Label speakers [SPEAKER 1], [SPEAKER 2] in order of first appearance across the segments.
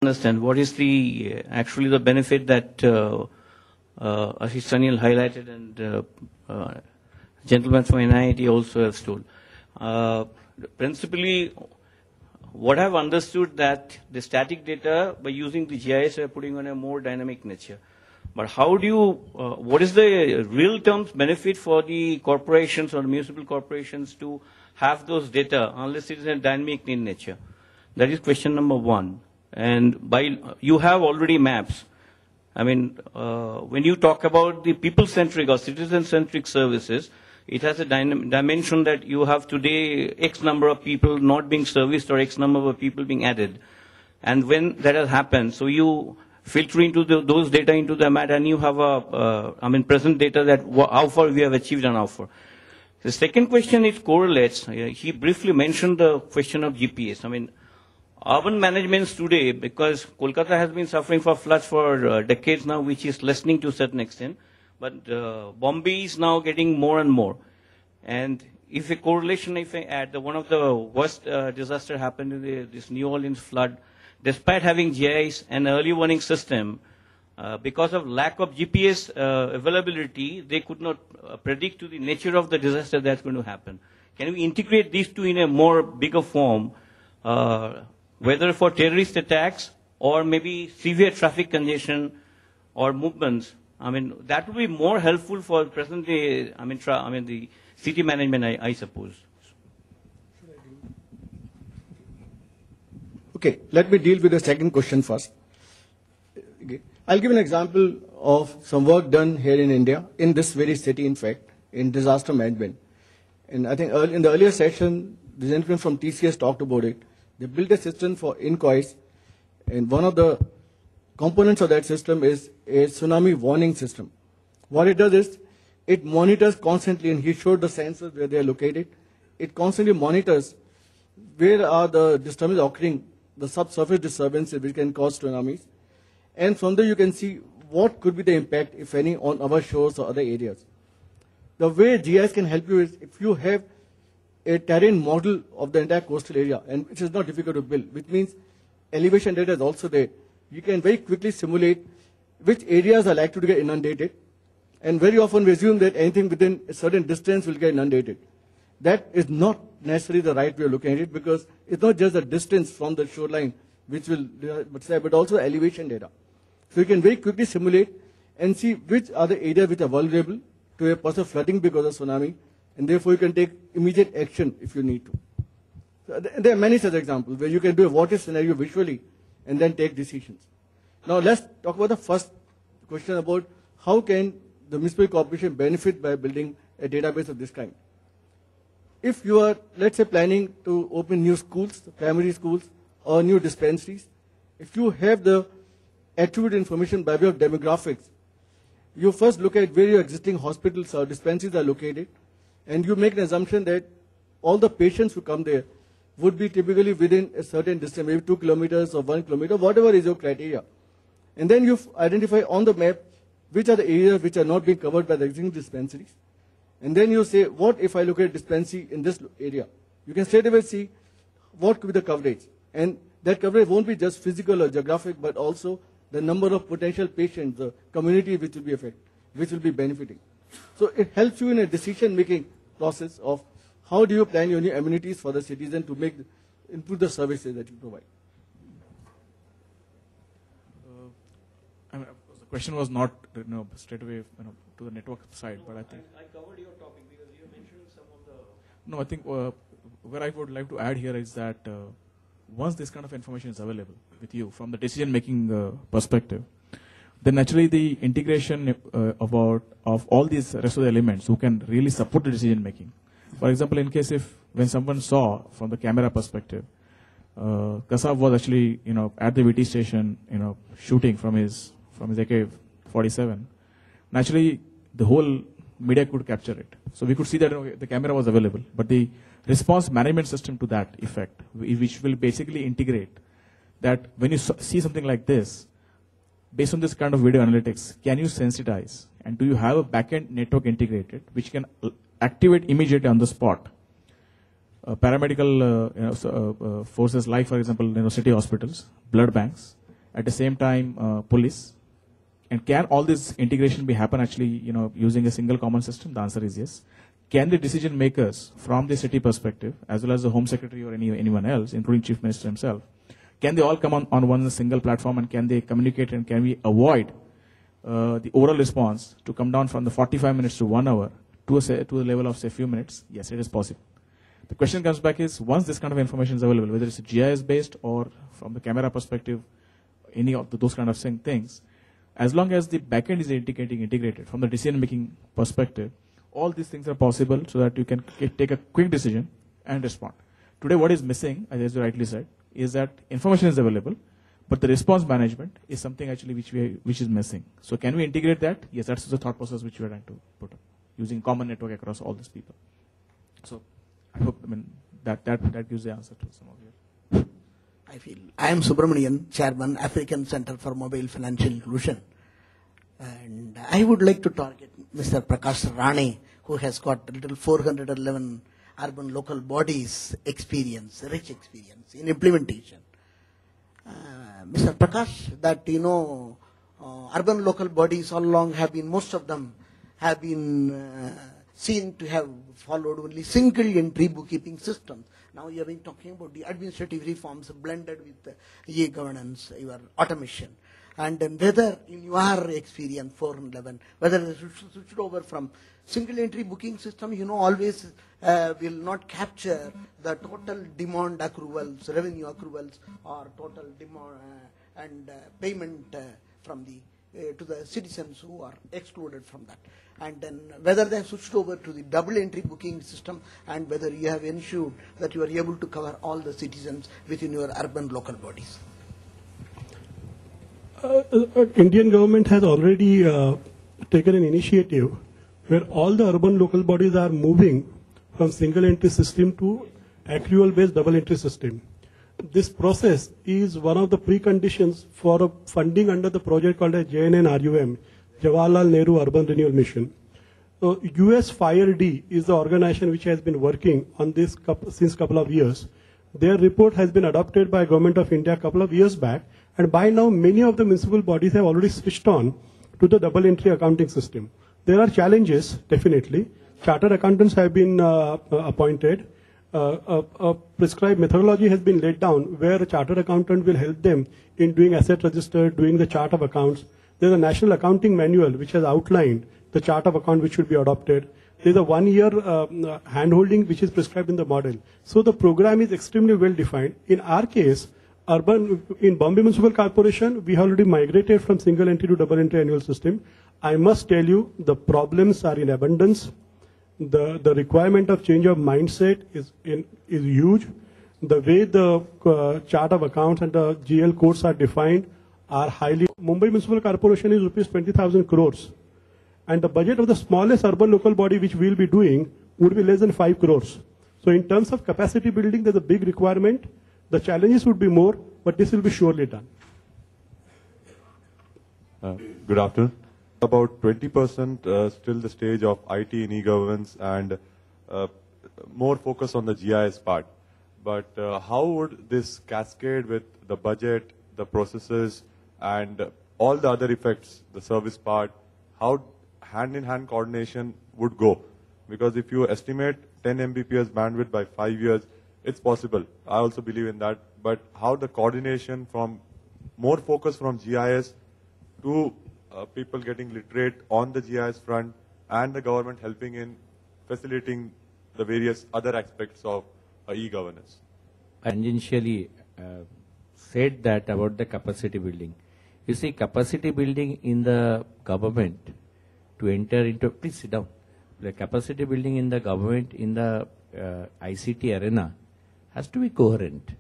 [SPEAKER 1] understand what is the actually the benefit that Ashish Sanil highlighted and gentlemen from NIIT also have told. Principally, what I've understood that the static data by using the GIS are putting on a more dynamic nature. But how do you, what is the real terms benefit for the corporations or municipal corporations to have those data unless it is a dynamic in nature? That is question number one. And by, you have already maps. I mean, when you talk about the people-centric or citizen-centric services, it has a dimension that you have today X number of people not being serviced or X number of people being added. And when that has happened, so you filter into those data into the map and you have a, present data that how far we have achieved and how far. The second question, it correlates. He briefly mentioned the question of GPS. I mean, urban managements today, because Kolkata has been suffering for floods for decades now, which is lessening to a certain extent, but Bombay is now getting more and more. And if a correlation, if I add, one of the worst disaster happened in this New Orleans flood, despite having GIS and early warning system, because of lack of GPS availability, they could not predict to the nature of the disaster that's going to happen. Can we integrate these two in a more bigger form, whether for terrorist attacks or maybe severe traffic congestion or movements? I mean, that would be more helpful for present day, the city management, I suppose.
[SPEAKER 2] Okay, let me deal with the second question first. Okay. I'll give an example of some work done here in India, in this very city, in fact, in disaster management. And I think in the earlier session, the gentleman from TCS talked about it. They built a system for inquires, and one of the components of that system is a tsunami warning system. What it does is, it monitors constantly, and he showed the sensors where they are located. It constantly monitors where are the disturbances occurring, the subsurface disturbances which can cause tsunamis. And from there you can see what could be the impact, if any, on our shores or other areas. The way GIS can help you is if you have a terrain model of the entire coastal area, and which is not difficult to build, which means elevation data is also there. You can very quickly simulate which areas are likely to get inundated, and very often we assume that anything within a certain distance will get inundated. That is not necessarily the right way of looking at it, because it's not just the distance from the shoreline which will, but also elevation data. So you can very quickly simulate and see which are the areas which are vulnerable to a possible flooding because of tsunami, and therefore you can take immediate action if you need to. So there are many such examples where you can do a what-if scenario visually and then take decisions. Now let's talk about the first question about how can the municipal corporation benefit by building a database of this kind. If you are, let's say, planning to open new schools, primary schools, or new dispensaries, if you have the attribute information by way of demographics, you first look at where your existing hospitals or dispensaries are located, and you make an assumption that all the patients who come there would be typically within a certain distance, maybe 2 kilometers or 1 kilometer, whatever is your criteria. And then you identify on the map which are the areas which are not being covered by the existing dispensaries. And then you say, what if I look at a dispensary in this area? You can straight away see what could be the coverage. And that coverage won't be just physical or geographic, but also the number of potential patients, the community which will be affected, which will be benefiting. So it helps you in a decision-making process of how do you plan your new amenities for the citizen to improve the services that you provide.
[SPEAKER 3] The question was not straight away to the network side, but I think
[SPEAKER 1] I covered your topic because you mentioned some of the.
[SPEAKER 3] No, I think where I would like to add here is that once this kind of information is available with you from the decision-making perspective, then naturally the integration of all these rest of the elements who can really support the decision-making. For example, in case when someone saw from the camera perspective, Kasab was actually at the VT station shooting from his AK-47. Naturally, the whole media could capture it. So we could see that the camera was available, but the response management system to that effect, which will basically integrate that when you see something like this, based on this kind of video analytics, can you sensitize, and do you have a backend network integrated which can activate immediately on the spot paramedical forces like, for example, city hospitals, blood banks, at the same time police. And can all this integration be happen actually, using a single common system? The answer is yes. Can the decision makers from the city perspective, as well as the Home Secretary or anyone else, including Chief Minister himself, can they all come on one single platform, and can they communicate, and can we avoid the oral response to come down from the 45 minutes to 1 hour to a level of say few minutes? Yes, it is possible. The question comes back is, once this kind of information is available, whether it's GIS based or from the camera perspective, any of those kind of things, as long as the backend is integrated from the decision making perspective, all these things are possible so that you can take a quick decision and respond. Today what is missing, as you rightly said, is that information is available, but the response management is something actually which is missing. So can we integrate that? Yes, that's the thought process which we are trying to put up, using common network across all these people. So I hope that gives the answer to some of you.
[SPEAKER 4] I am Subramanian, Chairman, African Center for Mobile Financial Inclusion. And I would like to target Mr. Prakash Rane, who has got a little 411 urban local bodies experience, rich experience in implementation. Mr. Prakash, that urban local bodies all along have been, most of them have been seen to have followed only single entry bookkeeping systems. Now you have been talking about the administrative reforms blended with e-governance, your automation. And then whether in your experience, 411, whether they switched over from single entry booking system, always will not capture the total demand accruals, revenue accruals, or total demand and payment from the to the citizens who are excluded from that. And then whether they have switched over to the double entry booking system, and whether you have ensured that you are able to cover all the citizens within your urban local bodies.
[SPEAKER 5] Indian government has already taken an initiative where all the urban local bodies are moving from single entry system to accrual based double entry system. This process is one of the preconditions for funding under the project called as JNNRUM, Jawaharlal Nehru Urban Renewal Mission. So US FIRE-D is the organization which has been working on this since couple of years. Their report has been adopted by Government of India a couple of years back, and by now many of the municipal bodies have already switched on to the double entry accounting system. There are challenges, definitely. Chartered accountants have been appointed. A prescribed methodology has been laid down where a chartered accountant will help them in doing asset register, doing the chart of accounts. There's a national accounting manual which has outlined the chart of account which should be adopted. There's a 1 year handholding which is prescribed in the model. So the program is extremely well defined. In our case, in Bombay Municipal Corporation, we have already migrated from single entry to double entry annual system. I must tell you, the problems are in abundance. The requirement of change of mindset is huge. The way the chart of accounts and the GL codes are defined are highly. Mumbai Municipal Corporation is rupees 20,000 crores. And the budget of the smallest urban local body which we will be doing would be less than 5 crores. So in terms of capacity building, there's a big requirement. The challenges would be more, but this will be surely done.
[SPEAKER 6] Good afternoon. About 20% still the stage of IT in e-governance and more focus on the GIS part. But how would this cascade with the budget, the processes, and all the other effects, the service part, how hand-in-hand coordination would go? Because if you estimate 10 Mbps bandwidth by 5 years, it's possible. I also believe in that. But how the coordination from more focus from GIS to people getting literate on the GIS front and the government helping in facilitating the various other aspects of e-governance?
[SPEAKER 1] I tangentially said that about the capacity building. You see, capacity building in the government to enter into, please sit down. The capacity building in the government in the ICT arena has to be coherent.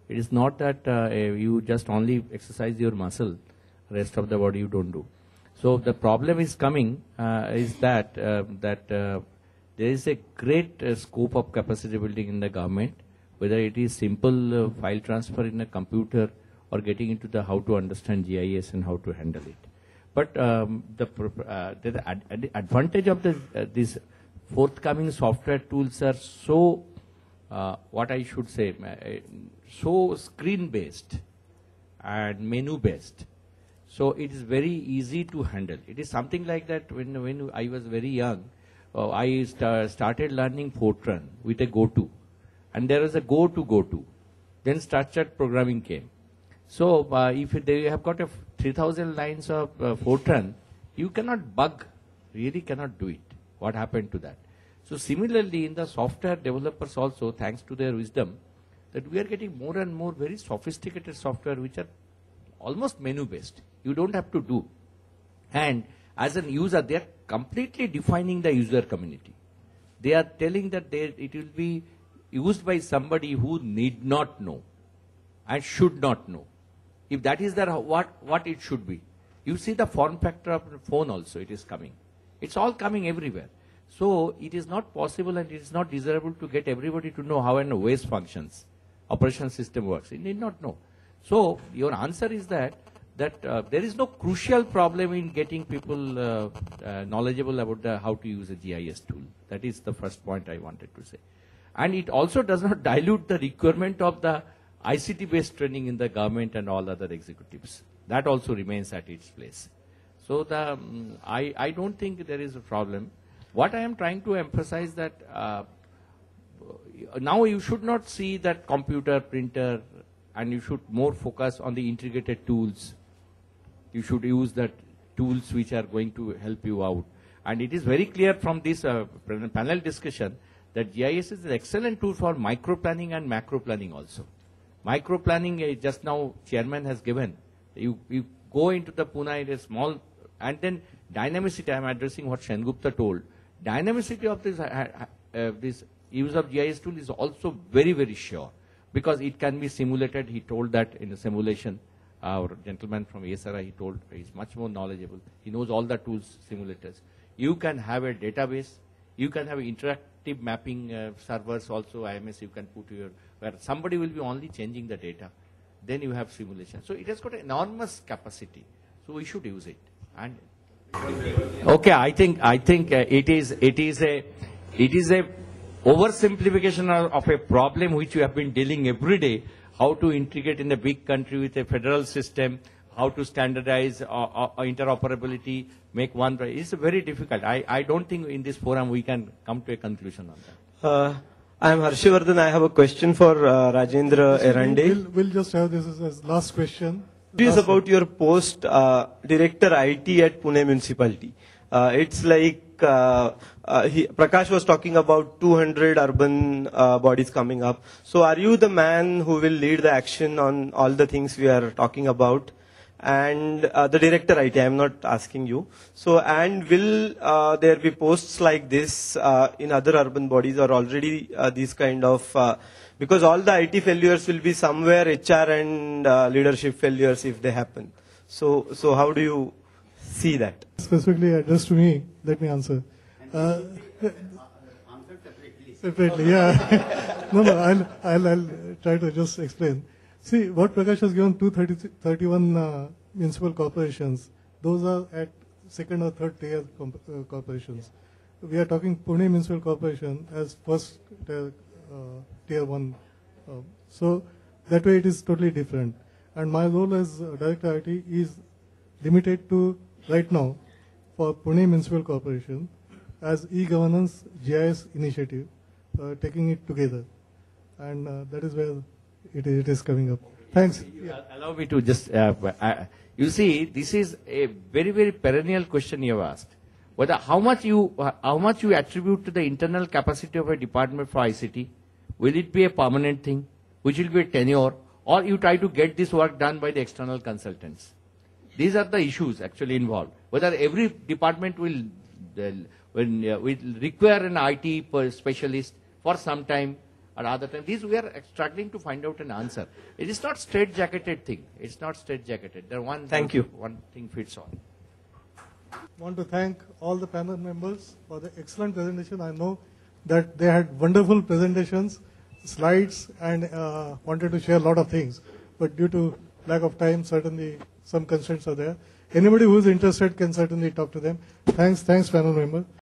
[SPEAKER 1] It is not that you just only exercise your muscle, rest of the body you don't do. So the problem is coming is that there is a great scope of capacity building in the government, whether it is simple file transfer in a computer or getting into the how to understand GIS and how to handle it. But the advantage of these forthcoming software tools are so, what I should say, so screen-based
[SPEAKER 7] and menu based. So it is very easy to handle. It is something like that when I was very young, I started learning Fortran with a go-to. And there was a go-to. Then structured programming came. So if they have got 3,000 lines of Fortran, you cannot bug, really cannot do it. What happened to that? So similarly, in the software developers also, thanks to their wisdom, that we are getting more and more very sophisticated software which are almost menu-based. You don't have to do. And as a user, they are completely defining the user community. They are telling that it will be used by somebody who need not know and should not know. If that is what it should be. You see the form factor of the phone also, it is coming. It's all coming everywhere. So it is not possible and it is not desirable to get everybody to know how an OS functions, operation system works. It need not know. So your answer is that there is no crucial problem in getting people knowledgeable about how to use a GIS tool. That is the first point I wanted to say. And it also does not dilute the requirement of the ICT-based training in the government and all other executives. That also remains at its place. So I don't think there is a problem. What I am trying to emphasize that now you should not see that computer, printer, and you should more focus on the integrated tools. You should use the tools which are going to help you out. And it is very clear from this panel discussion that GIS is an excellent tool for micro planning and macro planning also. Micro planning, just now chairman has given. You go into the Pune, it is small, and then dynamicity, I am addressing what Sengupta told. Dynamicity of this use of GIS tool is also very, very sure. Because it can be simulated, he told that in a simulation. Our gentleman from ASRI, he told, he's much more knowledgeable. He knows all the tools, simulators. You can have a database. You can have interactive mapping servers also, IMS you can put where somebody will be only changing the data. Then you have simulation. So it has got enormous capacity. So we should use it. And okay, I think it is a oversimplification of a problem which you have been dealing every day. How to integrate in a big country with a federal system, how to standardize interoperability, make one. It's very difficult. I don't think in this forum we can come to a conclusion on that.
[SPEAKER 8] I am Harshivardhan. I have a question for Rajendra Erande.
[SPEAKER 9] We'll just have this as last question.
[SPEAKER 8] It is about your post Director IT at Pune Municipality. It's like Prakash was talking about 200 urban bodies coming up. So are you the man who will lead the action on all the things we are talking about? And the Director IT, I am not asking you. So, and will there be posts like this in other urban bodies, or already these kind of, because all the IT failures will be somewhere HR and leadership failures if they happen. So how do you see that?
[SPEAKER 9] Specifically addressed to me, let me answer. Separately, yeah. No, I'll try to just explain. See, what Prakash has given 231 municipal corporations, those are at second or third tier corporations. We are talking Pune Municipal Corporation as first tier one. So that way it is totally different. And my role as Director IT is limited to, right now, for Pune Municipal Corporation, as eGovernance GIS initiative, taking it together. And that is where it is coming up. Thanks.
[SPEAKER 7] Allow me to just, you see, this is a very, very perennial question you have asked. Whether how much you attribute to the internal capacity of a department for ICT, will it be a permanent thing, which will be a tenure, or you try to get this work done by the external consultants? These are the issues actually involved. Whether every department will require an IT specialist for some time or other time. These we are struggling to find out an answer. It is not straight-jacketed thing. It's not straight-jacketed. One thing fits all.
[SPEAKER 9] I want to thank all the panel members for the excellent presentation. I know that they had wonderful presentations, slides, and wanted to share a lot of things. But due to lack of time, certainly some constraints are there. Anybody who is interested can certainly talk to them. Thanks panel member.